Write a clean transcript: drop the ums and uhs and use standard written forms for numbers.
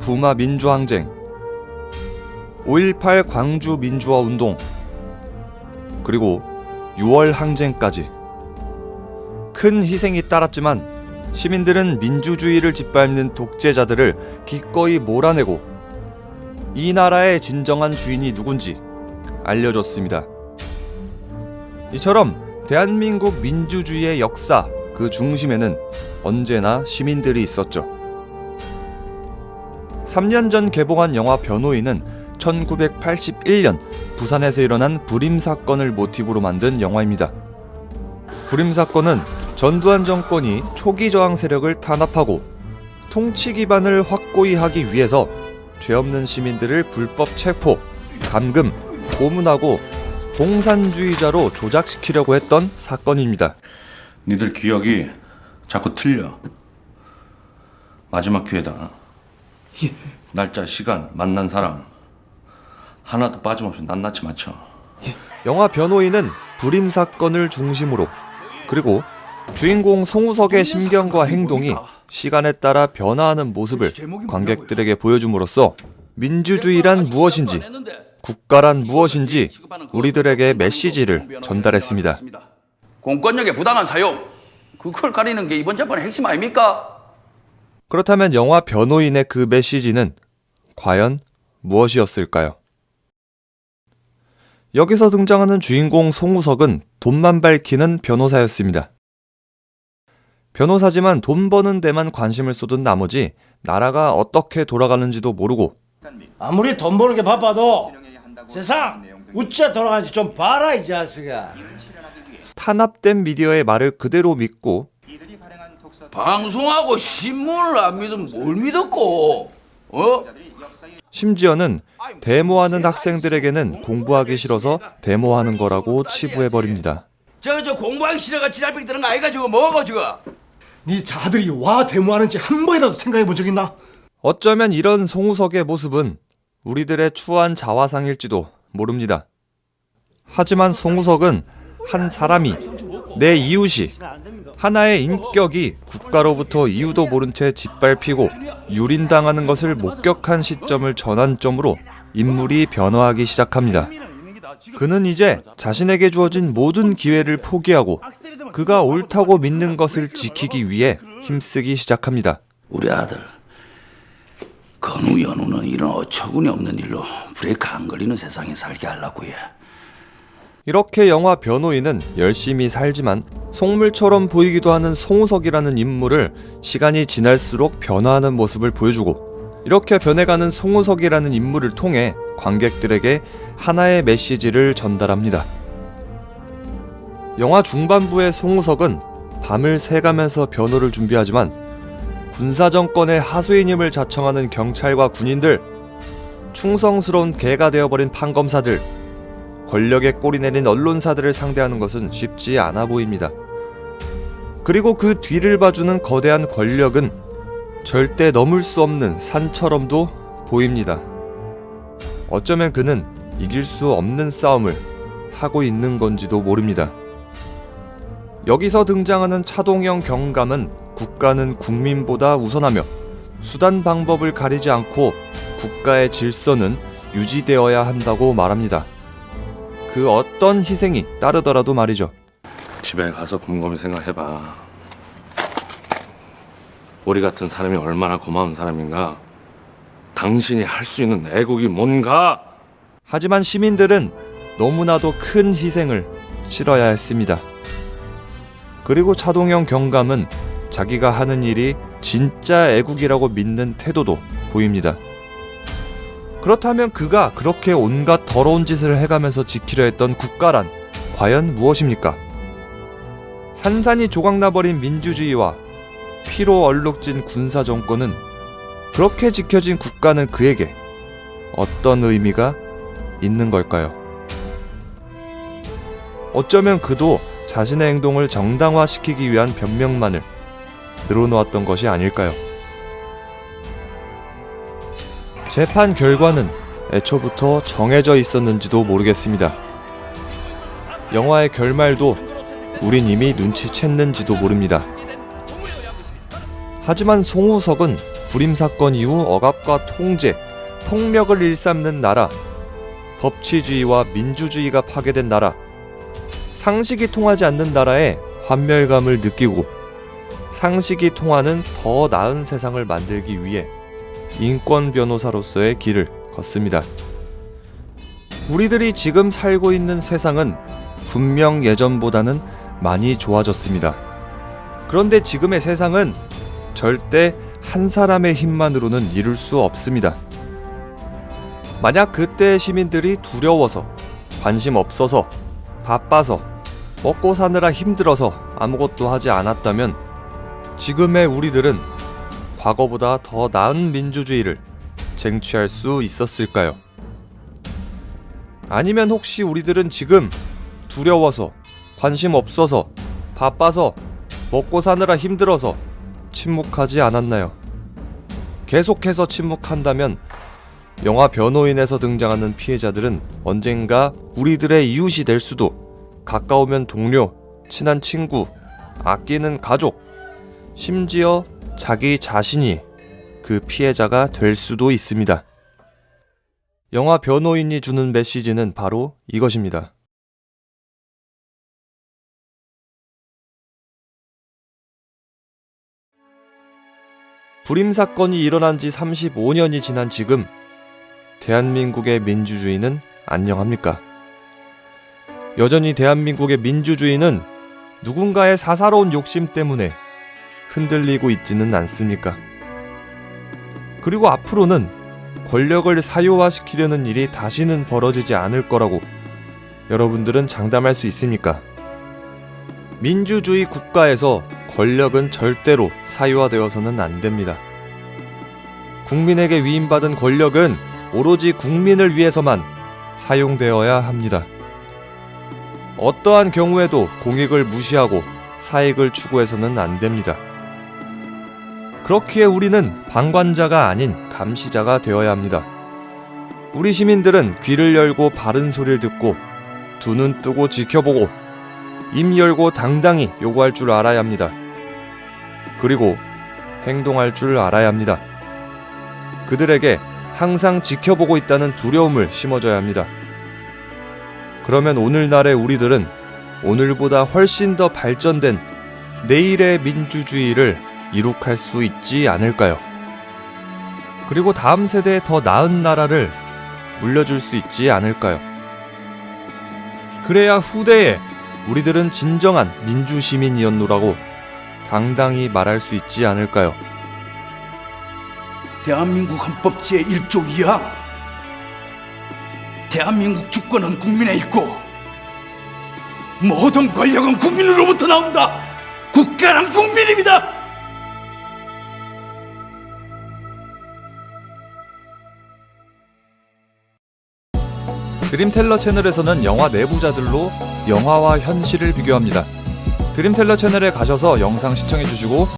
부마 민주항쟁, 5.18 광주 민주화 운동, 그리고 6월 항쟁까지 큰 희생이 따랐지만 시민들은 민주주의를 짓밟는 독재자들을 기꺼이 몰아내고 이 나라의 진정한 주인이 누군지 알려줬습니다. 이처럼 대한민국 민주주의의 역사 그 중심에는 언제나 시민들이 있었죠. 3년 전 개봉한 영화 변호인은 1981년 부산에서 일어난 불임 사건을 모티브로 만든 영화입니다. 불임 사건은 전두환 정권이 초기 저항 세력을 탄압하고 통치 기반을 확고히 하기 위해서 죄 없는 시민들을 불법 체포, 감금, 고문하고 공산주의자로 조작시키려고 했던 사건입니다. 니들 기억이 자꾸 틀려. 마지막 기회다. 예. 날짜, 시간, 만난 사람 하나도 빠짐없이 낱낱이 맞춰. 영화 변호인은 불임 사건을 중심으로, 그리고 주인공 송우석의 심경과 행동이 시간에 따라 변화하는 모습을 관객들에게 보여줌으로써 민주주의란 무엇인지, 국가란 무엇인지 우리들에게 메시지를 전달했습니다. 공권력의 부당한 사용, 그걸 가리는 게 이번 재판의 핵심 아닙니까? 그렇다면 영화 변호인의 그 메시지는 과연 무엇이었을까요? 여기서 등장하는 주인공 송우석은 돈만 밝히는 변호사였습니다. 변호사지만 돈 버는 데만 관심을 쏟은 나머지 나라가 어떻게 돌아가는지도 모르고, 아무리 돈 버는 게 바빠도 세상 어째 돌아가는지 좀 봐라 이 자식아. 탄압된 미디어의 말을 그대로 믿고 방송하고 신문을 안 믿으면 뭘 믿었고? 심지어는 데모하는 학생들에게는 공부하기 싫어서 데모하는 거라고 치부해버립니다. 저 공부하기 싫어가 지랄병 드는 거 아이가 저거 뭐고 저거? 네 자들이 와 데모하는지 한 번이라도 생각해 본 적 있나? 어쩌면 이런 송우석의 모습은 우리들의 추한 자화상일지도 모릅니다. 하지만 송우석은 한 사람이, 내 이웃이, 하나의 인격이 국가로부터 이유도 모른 채 짓밟히고 유린당하는 것을 목격한 시점을 전환점으로 인물이 변화하기 시작합니다. 그는 이제 자신에게 주어진 모든 기회를 포기하고 그가 옳다고 믿는 것을 지키기 위해 힘쓰기 시작합니다. 우리 아들 건우 연우는 이런 어처구니 없는 일로 브레이크 안 걸리는 세상에 살게 하려고 해. 이렇게 영화 변호인은 열심히 살지만 속물처럼 보이기도 하는 송우석이라는 인물을 시간이 지날수록 변화하는 모습을 보여주고, 이렇게 변해가는 송우석이라는 인물을 통해 관객들에게 하나의 메시지를 전달합니다. 영화 중반부의 송우석은 밤을 새가면서 변호를 준비하지만 군사정권의 하수인임을 자청하는 경찰과 군인들, 충성스러운 개가 되어버린 판검사들, 권력에 꼬리 내린 언론사들을 상대하는 것은 쉽지 않아 보입니다. 그리고 그 뒤를 봐주는 거대한 권력은 절대 넘을 수 없는 산처럼도 보입니다. 어쩌면 그는 이길 수 없는 싸움을 하고 있는 건지도 모릅니다. 여기서 등장하는 차동영 경감은 국가는 국민보다 우선하며 수단 방법을 가리지 않고 국가의 질서는 유지되어야 한다고 말합니다. 그 어떤 희생이 따르더라도 말이죠. 집에 가서 곰곰이 생각해봐. 우리 같은 사람이 얼마나 고마운 사람인가. 당신이 할 수 있는 애국이 뭔가. 하지만 시민들은 너무나도 큰 희생을 치러야 했습니다. 그리고 차동영 경감은 자기가 하는 일이 진짜 애국이라고 믿는 태도도 보입니다. 그렇다면 그가 그렇게 온갖 더러운 짓을 해가면서 지키려 했던 국가란 과연 무엇입니까? 산산이 조각나버린 민주주의와 피로 얼룩진 군사정권은, 그렇게 지켜진 국가는 그에게 어떤 의미가 있는 걸까요? 어쩌면 그도 자신의 행동을 정당화시키기 위한 변명만을 늘어놓았던 것이 아닐까요? 재판 결과는 애초부터 정해져 있었는지도 모르겠습니다. 영화의 결말도 우린 이미 눈치챘는지도 모릅니다. 하지만 송우석은 불임 사건 이후 억압과 통제, 폭력을 일삼는 나라, 법치주의와 민주주의가 파괴된 나라, 상식이 통하지 않는 나라에 환멸감을 느끼고 상식이 통하는 더 나은 세상을 만들기 위해 인권 변호사로서의 길을 걷습니다. 우리들이 지금 살고 있는 세상은 분명 예전보다는 많이 좋아졌습니다. 그런데 지금의 세상은 절대 한 사람의 힘만으로는 이룰 수 없습니다. 만약 그때의 시민들이 두려워서, 관심 없어서, 바빠서, 먹고 사느라 힘들어서 아무것도 하지 않았다면 지금의 우리들은 과거보다 더 나은 민주주의를 쟁취할 수 있었을까요? 아니면 혹시 우리들은 지금 두려워서, 관심 없어서, 바빠서, 먹고 사느라 힘들어서 침묵하지 않았나요? 계속해서 침묵한다면 영화 변호인에서 등장하는 피해자들은 언젠가 우리들의 이웃이 될 수도, 가까우면 동료, 친한 친구, 아끼는 가족, 심지어 자기 자신이 그 피해자가 될 수도 있습니다. 영화 변호인이 주는 메시지는 바로 이것입니다. 불임 사건이 일어난 지 35년이 지난 지금 대한민국의 민주주의는 안녕합니까? 여전히 대한민국의 민주주의는 누군가의 사사로운 욕심 때문에 흔들리고 있지는 않습니까? 그리고 앞으로는 권력을 사유화시키려는 일이 다시는 벌어지지 않을 거라고 여러분들은 장담할 수 있습니까? 민주주의 국가에서 권력은 절대로 사유화되어서는 안 됩니다. 국민에게 위임받은 권력은 오로지 국민을 위해서만 사용되어야 합니다. 어떠한 경우에도 공익을 무시하고 사익을 추구해서는 안 됩니다. 그렇기에 우리는 방관자가 아닌 감시자가 되어야 합니다. 우리 시민들은 귀를 열고 바른 소리를 듣고 두 눈 뜨고 지켜보고 입 열고 당당히 요구할 줄 알아야 합니다. 그리고 행동할 줄 알아야 합니다. 그들에게 항상 지켜보고 있다는 두려움을 심어줘야 합니다. 그러면 오늘날의 우리들은 오늘보다 훨씬 더 발전된 내일의 민주주의를 이룩할 수 있지 않을까요? 그리고 다음 세대에 더 나은 나라를 물려줄 수 있지 않을까요? 그래야 후대에 우리들은 진정한 민주시민이었노라고 당당히 말할 수 있지 않을까요? 대한민국 헌법 제1조 2항 대한민국 주권은 국민에 있고 모든 권력은 국민으로부터 나온다. 국가는 국민입니다. 드림텔러 채널에서는 영화 내부자들로 영화와 현실을 비교합니다. 드림텔러 채널에 가셔서 영상 시청해주시고